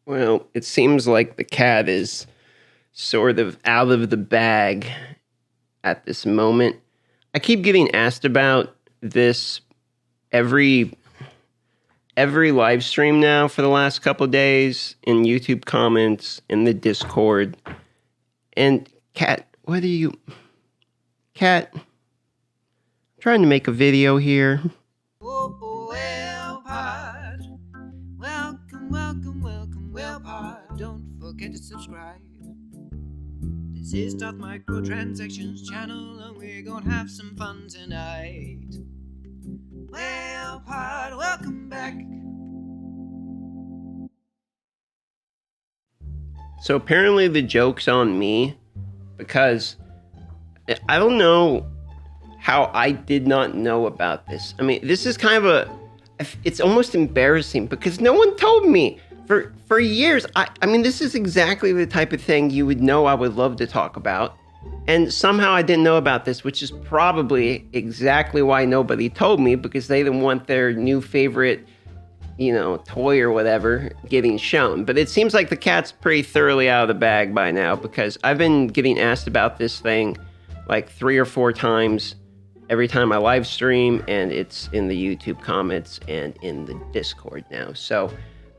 Well, it seems like the cat is sort of out of the bag at this moment. I keep getting asked about this every every live stream now for the last couple of days in YouTube comments, in the Discord. And Cat, what are you Cat, I'm trying to make a video here. Well, pod. Welcome, well, pod. Don't forget to subscribe. This is Darth Microtransactions channel, and we're gonna have some fun tonight. Well, pod, welcome back. So apparently the joke's on me because I don't know how I did not know about this. I mean, this is kind of it's almost embarrassing because no one told me for years. I mean, this is exactly the type of thing you would know I would love to talk about. And somehow I didn't know about this, which is probably exactly why nobody told me, because they didn't want their new favorite, toy or whatever getting shown. But it seems like the cat's pretty thoroughly out of the bag by now, because I've been getting asked about this thing like 3 or 4 times every time I live stream, and it's in the YouTube comments and in the Discord now. So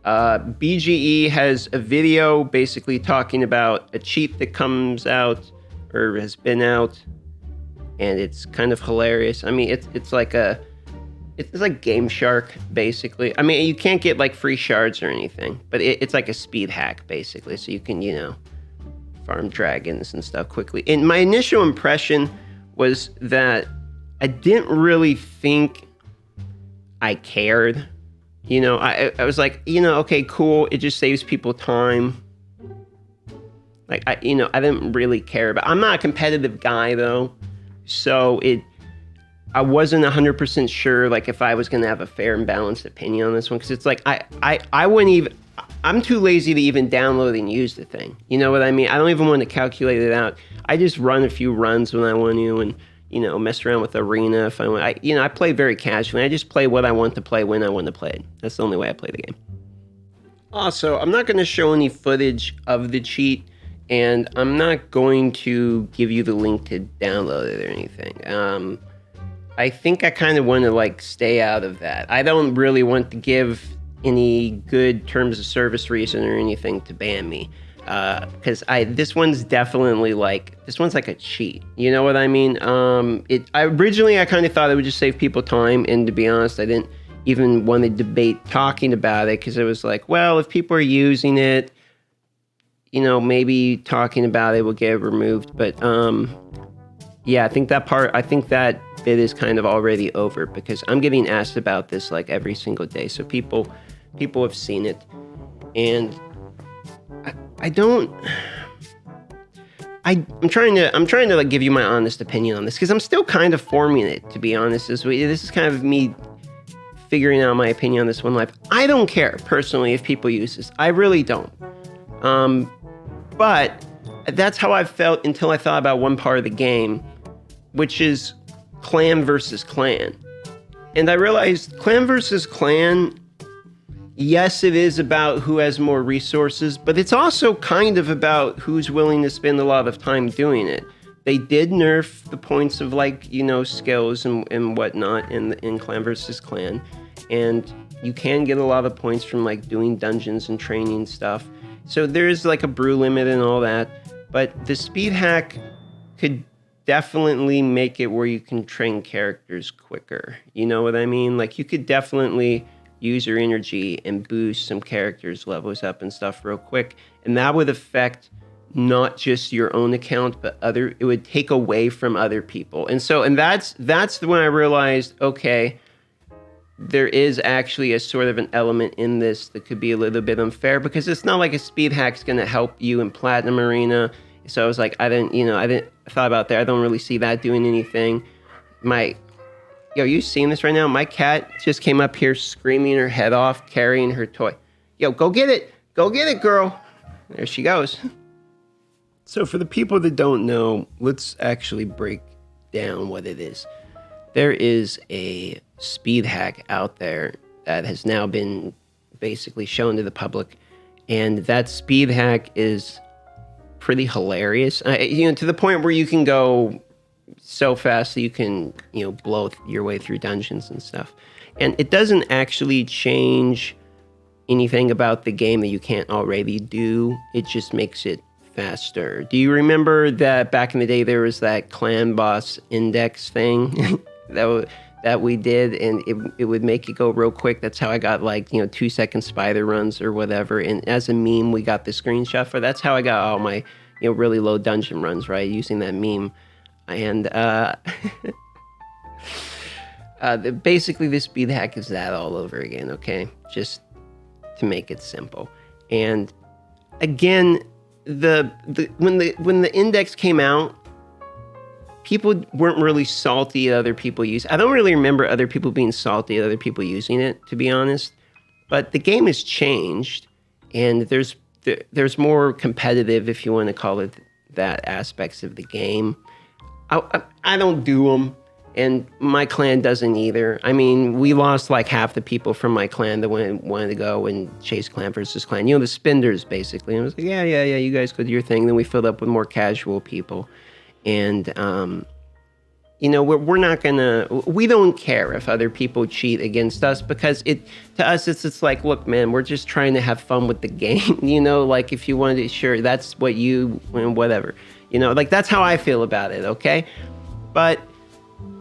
BGE has a video basically talking about a cheat that comes out or has been out, and it's kind of hilarious. I mean, it's like Game Shark, basically. I mean, you can't get like free shards or anything, but it's like a speed hack, basically. So you can, farm dragons and stuff quickly. And my initial impression was that I didn't really think I cared. I was like, okay, cool. It just saves people time. Like, I didn't really care about. I'm not a competitive guy though, so I wasn't 100% sure like if I was gonna have a fair and balanced opinion on this one, because it's like I wouldn't even. I'm too lazy to even download and use the thing. You know what I mean? I don't even want to calculate it out. I just run a few runs when I want to, and mess around with arena if I want. I play very casually. I just play what I want to play when I want to play it. That's the only way I play the game. Also, I'm not going to show any footage of the cheat, and I'm not going to give you the link to download it or anything. I think I kind of want to stay out of that. I don't really want to give any good terms of service reason or anything to ban me. Because this one's definitely like a cheat. You know what I mean? Originally I kind of thought it would just save people time, and to be honest, I didn't even want to debate talking about it, because it was like, well, if people are using it, maybe talking about it will get removed. But yeah, I think that bit is kind of already over, because I'm getting asked about this like every single day. So people have seen it, and I'm trying to give you my honest opinion on this, because I'm still kind of forming it, to be honest. This is kind of me figuring out my opinion on this one live. I don't care personally if people use this. I really don't. But that's how I felt until I thought about one part of the game, which is clan versus clan. And I realized clan versus clan, yes, it is about who has more resources, but it's also kind of about who's willing to spend a lot of time doing it. They did nerf the points of skills and whatnot in clan versus clan, and you can get a lot of points from doing dungeons and training stuff. So there's a brew limit and all that, but the speed hack could definitely make it where you can train characters quicker. You know what I mean? You could definitely use your energy and boost some characters' levels up and stuff real quick, and that would affect not just your own account, but it would take away from other people. And that's when I realized, okay, there is actually a sort of an element in this that could be a little bit unfair, because it's not like a speed hack's going to help you in Platinum Arena. So I was like, I thought about that. I don't really see that doing anything. Yo, you seeing this right now? My cat just came up here screaming her head off, carrying her toy. Yo, go get it. Go get it, girl. There she goes. So for the people that don't know, let's actually break down what it is. There is a speed hack out there that has now been basically shown to the public, And that speed hack is pretty hilarious. To the point where you can go so fast that you can, blow your way through dungeons and stuff. And it doesn't actually change anything about the game that you can't already do. It just makes it faster. Do you remember that back in the day there was that clan boss index thing that we did, and it would make it go real quick? That's how I got 2-second spider runs or whatever. And as a meme, we got the screenshot for. That's how I got all my really low dungeon runs, right? Using that meme. And basically the speed hack is that all over again, okay? Just to make it simple. And again, when the index came out, people weren't really salty at other people using. I don't really remember other people being salty at other people using it, to be honest. But the game has changed, and there's more competitive, if you want to call it that, aspects of the game. I don't do them, and my clan doesn't either. I mean, we lost like half the people from my clan that wanted to go and chase clan versus clan. The spenders, basically. And I was like, yeah, you guys go do your thing. Then we filled up with more casual people. And, we're not gonna, we don't care if other people cheat against us, because to us, it's like, look, man, we're just trying to have fun with the game. Like if you wanted to, sure, that's what whatever. That's how I feel about it, okay? But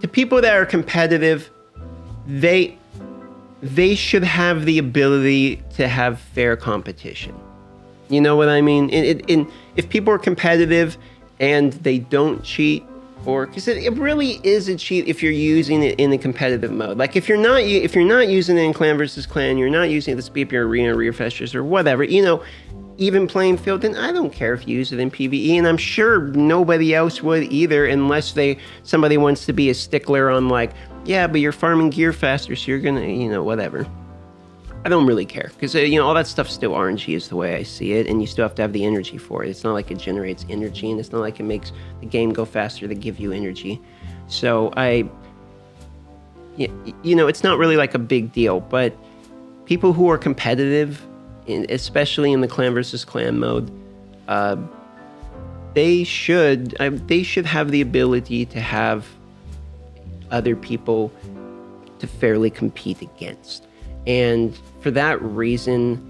to people that are competitive, they should have the ability to have fair competition. You know what I mean? If people are competitive and they don't cheat, because it really is a cheat if you're using it in a competitive mode. Like if you're not using it in clan versus clan, you're not using it to speed up your arena refreshers or whatever, even playing field, then I don't care if you use it in PvE, and I'm sure nobody else would either, unless somebody wants to be a stickler on like, yeah, but you're farming gear faster, so you're gonna, whatever. I don't really care, because all that stuff's still RNG is the way I see it, and you still have to have the energy for it. It's not like it generates energy, and it's not like it makes the game go faster to give you energy. So it's not really like a big deal, but people who are competitive, especially in the clan versus clan mode, they should have the ability to have other people to fairly compete against. And for that reason,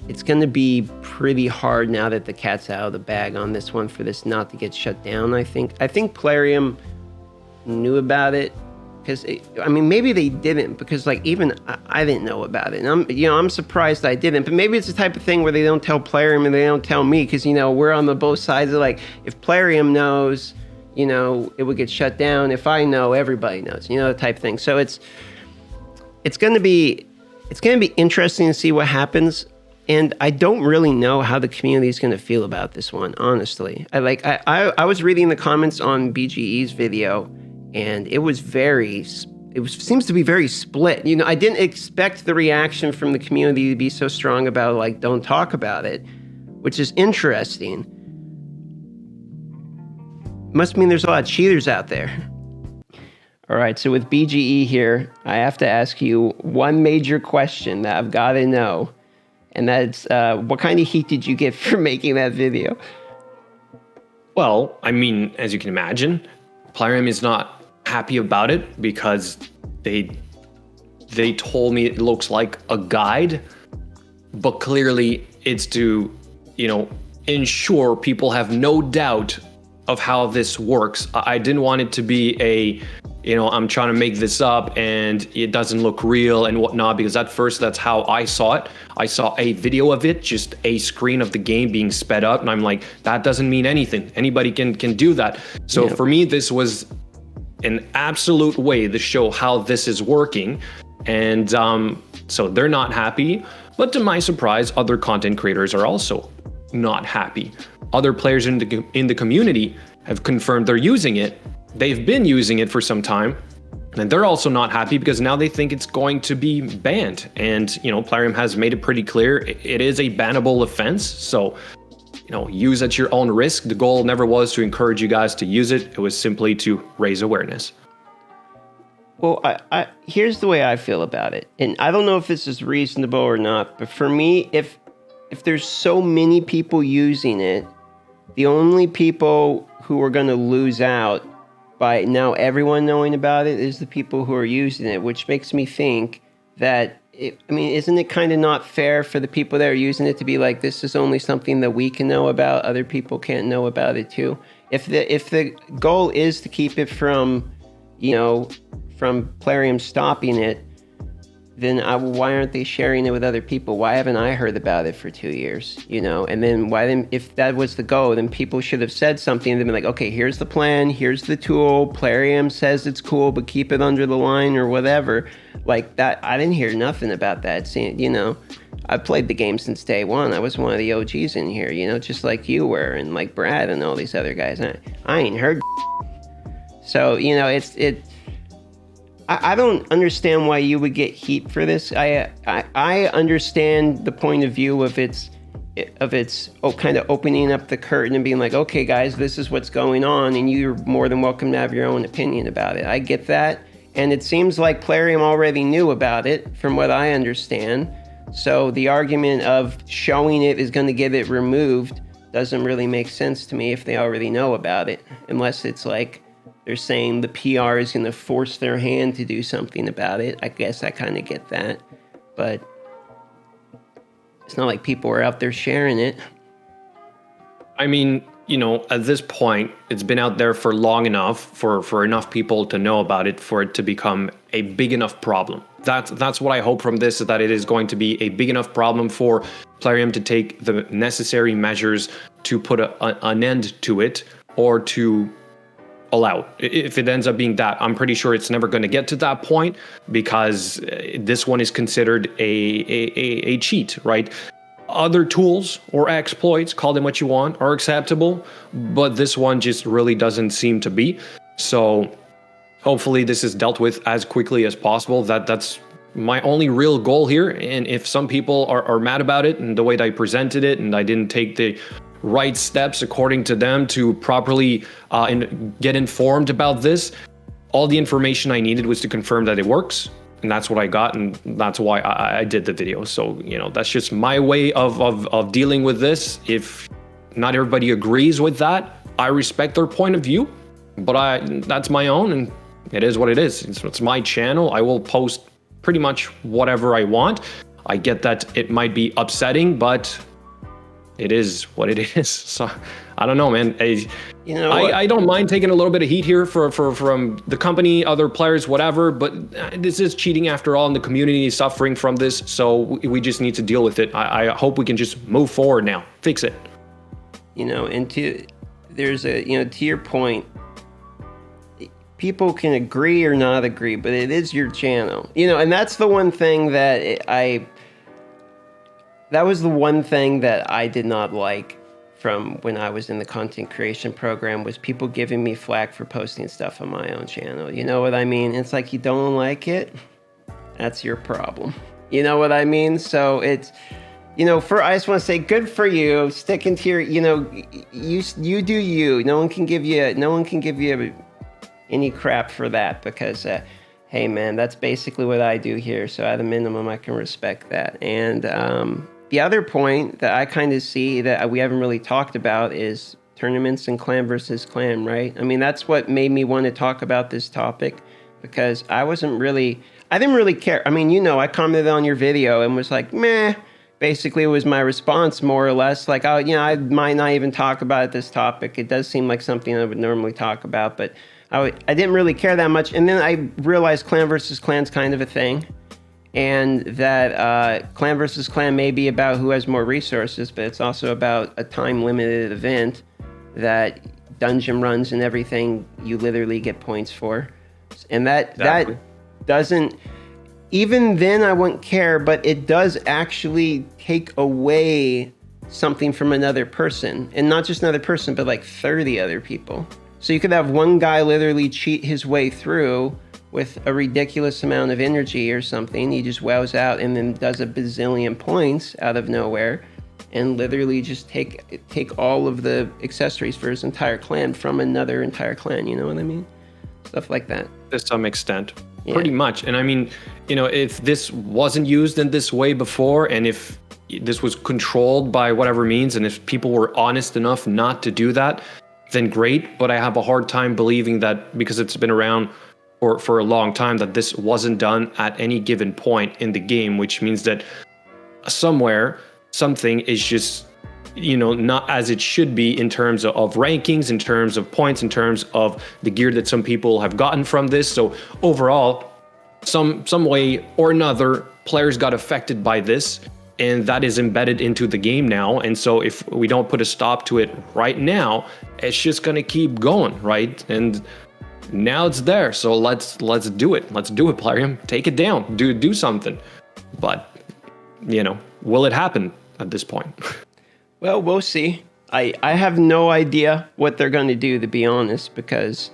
it's going to be pretty hard now that the cat's out of the bag on this one for this not to get shut down, I think. I think Plarium knew about it, because maybe they didn't, because even I didn't know about it. And I'm surprised I didn't. But maybe it's the type of thing where they don't tell Plarium and they don't tell me, because we're on the both sides of if Plarium knows, it would get shut down. If I know, everybody knows. The type thing. So it's going to be interesting to see what happens. And I don't really know how the community is going to feel about this one, honestly. I was reading the comments on BGE's video, and it seems to be very split. I didn't expect the reaction from the community to be so strong about don't talk about it, which is interesting. Must mean there's a lot of cheaters out there. All right, so with BGE here, I have to ask you one major question that I've got to know, and that's what kind of heat did you get for making that video? Well, as you can imagine, Plarium is not happy about it, because they told me it looks like a guide, but clearly it's to ensure people have no doubt of how this works. I didn't want it to be I'm trying to make this up and it doesn't look real and whatnot, because at first that's how I saw it. I saw a video of it, just a screen of the game being sped up, and I'm like, that doesn't mean anything. Anybody can do that. So for me, this was an absolute way to show how this is working. And so they're not happy, but to my surprise, other content creators are also not happy. Other players in the community have confirmed they're using it. They've been using it for some time, and they're also not happy because now they think it's going to be banned. And, Plarium has made it pretty clear it is a bannable offense. So, use at your own risk. The goal never was to encourage you guys to use it. It was simply to raise awareness. Well, here's the way I feel about it. And I don't know if this is reasonable or not, but for me, if if there's so many people using it, the only people who are going to lose out by now everyone knowing about it is the people who are using it, which makes me think that, isn't it kind of not fair for the people that are using it to be like, this is only something that we can know about, other people can't know about it too? If the goal is to keep it from, from Plarium stopping it, then why aren't they sharing it with other people? Why haven't I heard about it for 2 years? And then if that was the goal, then people should have said something. They'd be like, okay, here's the plan, here's the tool. Plarium says it's cool, but keep it under the line or whatever. Like that, I didn't hear nothing about that. I've played the game since day one. I was one of the OGs in here, just like you were, and like Brad and all these other guys. I ain't heard. So I don't understand why you would get heat for this. I understand the point of view of its kind of opening up the curtain and being like, okay, guys, this is what's going on, and you're more than welcome to have your own opinion about it. I get that, and it seems like Plarium already knew about it, from what I understand. So the argument of showing it is going to get it removed doesn't really make sense to me if they already know about it, unless it's like they're saying the PR is going to force their hand to do something about it. I guess I kind of get that. But it's not like people are out there sharing it. I mean, at this point, it's been out there for long enough for enough people to know about it for it to become a big enough problem. That's what I hope from this, is that it is going to be a big enough problem for Plarium to take the necessary measures to put an end to it, or to allow. If it ends up being that, I'm pretty sure it's never going to get to that point, because this one is considered a cheat, right? Other tools or exploits, call them what you want, are acceptable, but this one just really doesn't seem to be. So hopefully this is dealt with as quickly as possible. That's my only real goal here. And if some people are mad about it and the way that I presented it, and I didn't take the right steps according to them to properly get informed about this, all the information I needed was to confirm that it works, and that's what I got, and that's why I did the video. So that's just my way of dealing with this. If not everybody agrees with that, I respect their point of view, but that's my own, and it is what it is. It's my channel. I will post pretty much whatever I want. I get that it might be upsetting, but it is what it is. So I don't know, man. I don't mind taking a little bit of heat here from the company, other players, whatever, but this is cheating after all, and the community is suffering from this. So we just need to deal with it. I hope we can just move forward now, fix it. And to your point, people can agree or not agree, but it is your channel, and that's the one thing that was the one thing that I did not like from when I was in the content creation program, was people giving me flack for posting stuff on my own channel. You know what I mean? It's like, you don't like it? That's your problem. You know what I mean? So it's, I just want to say, good for you, sticking to your, you do you. No one can give you any crap for that, because, hey man, that's basically what I do here. So at a minimum, I can respect that. And, the other point that I kind of see that we haven't really talked about is tournaments and clan versus clan, right? That's what made me want to talk about this topic, because I didn't really care. I commented on your video and was like, meh. Basically, it was my response, more or less. Like, I might not even talk about this topic. It does seem like something I would normally talk about, but I didn't really care that much. And then I realized clan versus clan's kind of a thing. And that clan versus clan may be about who has more resources, but it's also about a time-limited event that dungeon runs and everything you literally get points for. And that doesn't... Even then, I wouldn't care, but it does actually take away something from another person. And not just another person, but like 30 other people. So you could have one guy literally cheat his way through with a ridiculous amount of energy or something. He just wows out and then does a bazillion points out of nowhere, and literally just take all of the accessories for his entire clan from another entire clan. You know what I mean? Stuff like that. To some extent. Yeah. Pretty much. And if this wasn't used in this way before, and if this was controlled by whatever means, and if people were honest enough not to do that, then great. But I have a hard time believing that because it's been around for a long time that this wasn't done at any given point in the game, which means that somewhere something is just, not as it should be in terms of rankings, in terms of points, in terms of the gear that some people have gotten from this. So overall, some way or another, players got affected by this, and that is embedded into the game now. And so if we don't put a stop to it right now, it's just going to keep going, right? And now it's there, so let's do it. Let's do it, Plarium. Take it down. Do something. But, will it happen at this point? Well, we'll see. I have no idea what they're going to do, to be honest, because,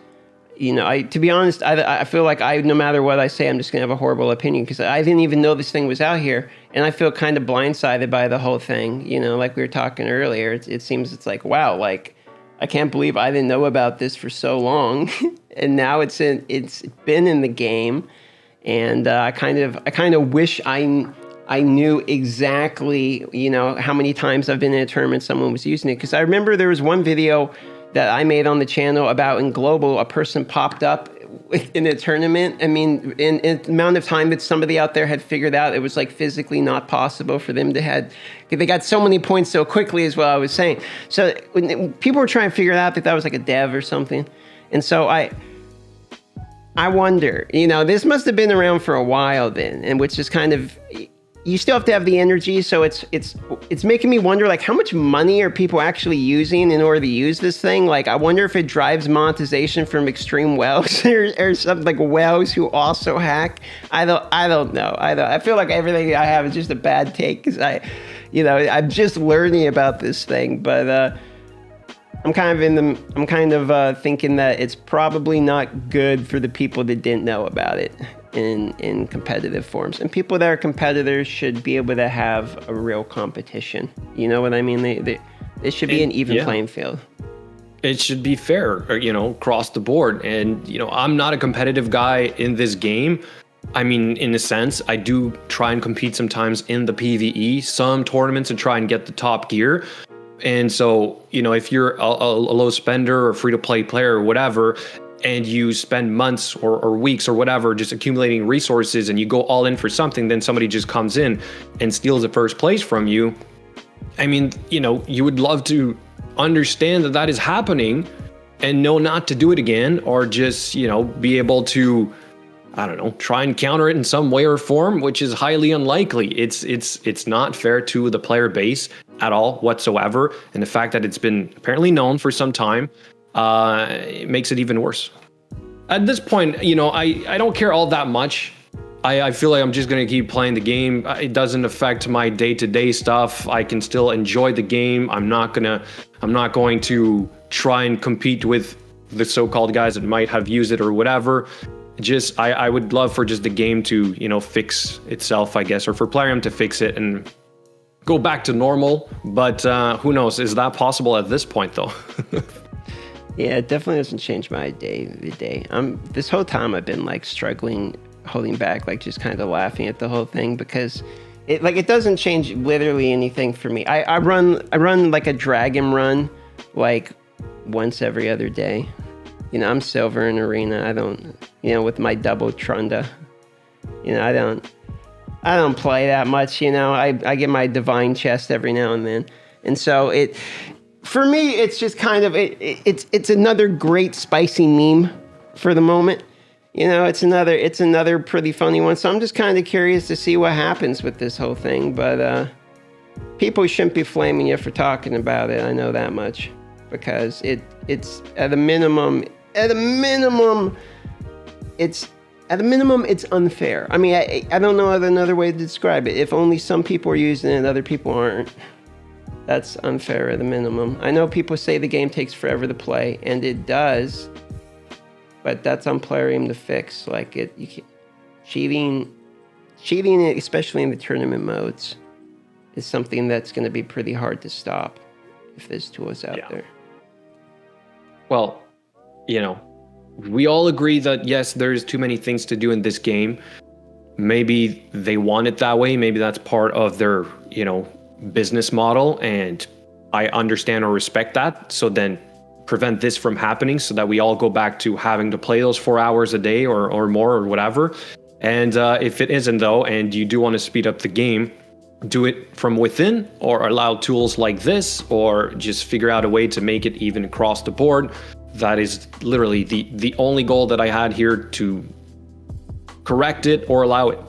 to be honest, I feel like no matter what I say, I'm just going to have a horrible opinion, because I didn't even know this thing was out here, and I feel kind of blindsided by the whole thing. Like we were talking earlier, it seems it's like, wow, like, I can't believe I didn't know about this for so long, and now it's been in the game, and I kind of wish I knew exactly, how many times I've been in a tournament someone was using it. Because I remember there was one video that I made on the channel about in global, a person popped up in a tournament. I mean, in the amount of time that somebody out there had figured out, it was like physically not possible for them to they got so many points so quickly, is what I was saying. So when people were trying to figure it out, that was like a dev or something. And so I wonder, this must have been around for a while then, and which is kind of, you still have to have the energy, so it's making me wonder, like, how much money are people actually using in order to use this thing? Like, I wonder if it drives monetization from extreme whales or something, like whales who also hack. I don't know. I feel like everything I have is just a bad take, because I'm just learning about this thing, but I'm kind of thinking that it's probably not good for the people that didn't know about it in competitive forms. And people that are competitors should be able to have a real competition. You know what I mean? It should be an even playing field. It should be fair, across the board. And, I'm not a competitive guy in this game. I mean, in a sense, I do try and compete sometimes in the PvE, some tournaments, and try and get the top gear. And so, if you're a low spender or free-to-play player or whatever, and you spend months or weeks or whatever just accumulating resources, and you go all in for something, then somebody just comes in and steals the first place from you. I mean, you would love to understand that is happening and know not to do it again, or just, be able to, I don't know, try and counter it in some way or form, which is highly unlikely. It's not fair to the player base at all whatsoever. And the fact that it's been apparently known for some time, it makes it even worse. At this point, I don't care all that much. I feel like I'm just going to keep playing the game. It doesn't affect my day-to-day stuff. I can still enjoy the game. I'm not going to try and compete with the so-called guys that might have used it or whatever. Just, I would love for just the game to, fix itself, I guess, or for Plarium to fix it and go back to normal. But who knows? Is that possible at this point, though? Yeah, it definitely doesn't change my day. This whole time I've been like struggling, holding back, like just kind of laughing at the whole thing, because it doesn't change literally anything for me. I run like a dragon run like once every other day. I'm silver in arena. I don't, with my double trunda, I don't play that much. I get my divine chest every now and then, and so for me, it's just kind of it's another great spicy meme for the moment. It's another pretty funny one. So I'm just kind of curious to see what happens with this whole thing. But people shouldn't be flaming you for talking about it. I know that much, because it's at a minimum. At a minimum, it's unfair. I mean, I don't know another way to describe it. If only some people are using it and other people aren't, that's unfair at a minimum. I know people say the game takes forever to play, and it does, but that's on Plarium to fix. Like cheating, especially in the tournament modes, is something that's going to be pretty hard to stop if there's tools out there. Well, we all agree that, yes, there's too many things to do in this game. Maybe they want it that way. Maybe that's part of their, business model, and I understand or respect that. So then prevent this from happening so that we all go back to having to play those 4 hours a day or more or whatever. And if it isn't though, and you do want to speed up the game, do it from within or allow tools like this, or just figure out a way to make it even across the board. That is literally the only goal that I had here, to correct it or allow it.